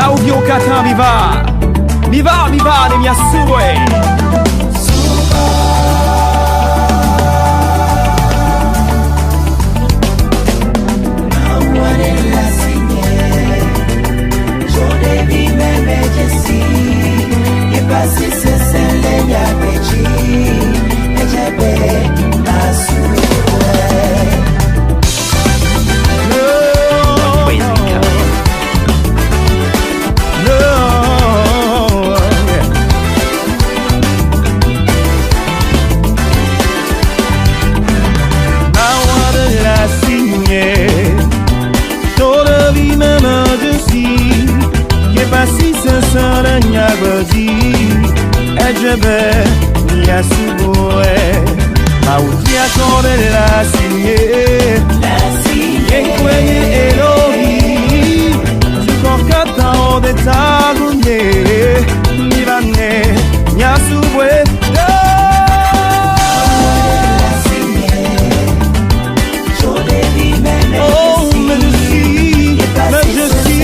Mauviokata mi va le mie sue. Mia subue Mautia con la signe Yenkweye Elohi Tukokata o de tagunye Mivane Mia subue Oh, majesty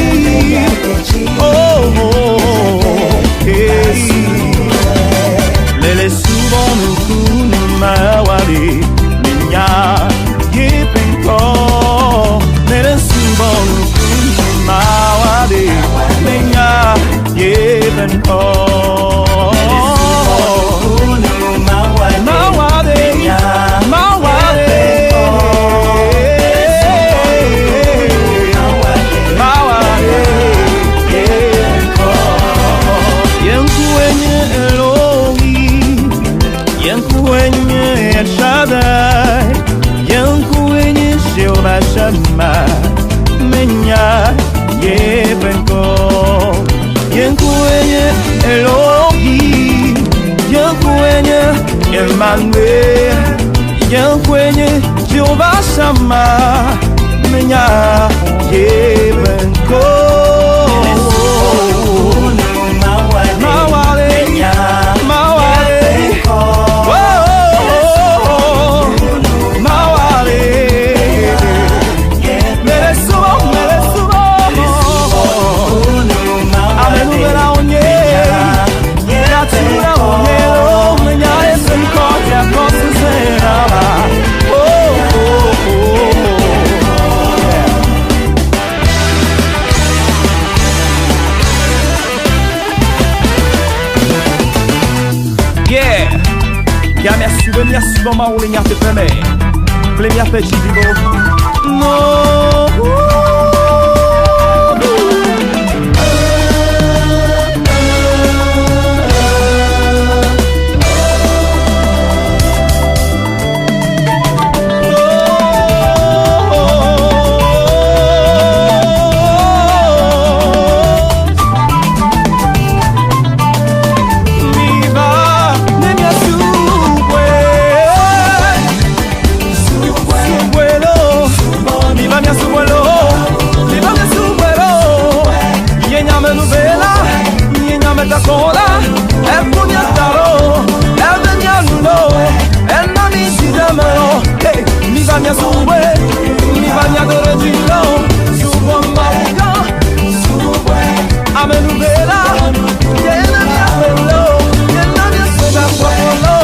Oh, hey Lele subonu kunu mawali Minya yipenko Lele subonu kunu mawali Minya yipenko Menya yebenko Yenkwenye Elohi Yenkwenye Emmanuel Yenkwenye Jehovah Shammah Menya yebenko Mia suba maule mia per me Le mia feci vivo No sola e pugnataro e veniano e non si chiamano mi va mia sube mi va mia dorogino subo mauga a me nuvela che la mia bello che la mia soda fuoco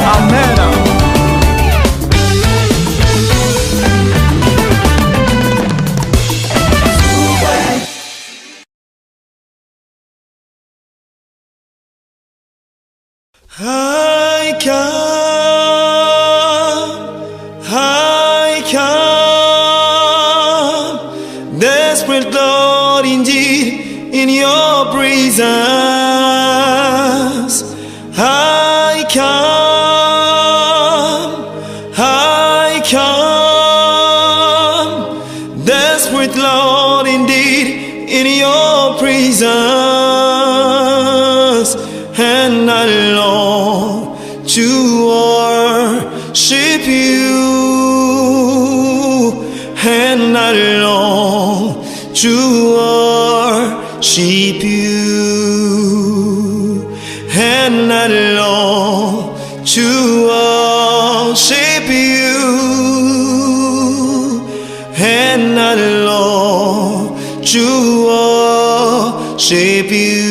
Amen. I come, desperate Lord, indeed, in your presence. I come, desperate Lord, indeed, in your presence, and I long to worship you, and I long to worship you, and I long to worship you, and I long to worship you.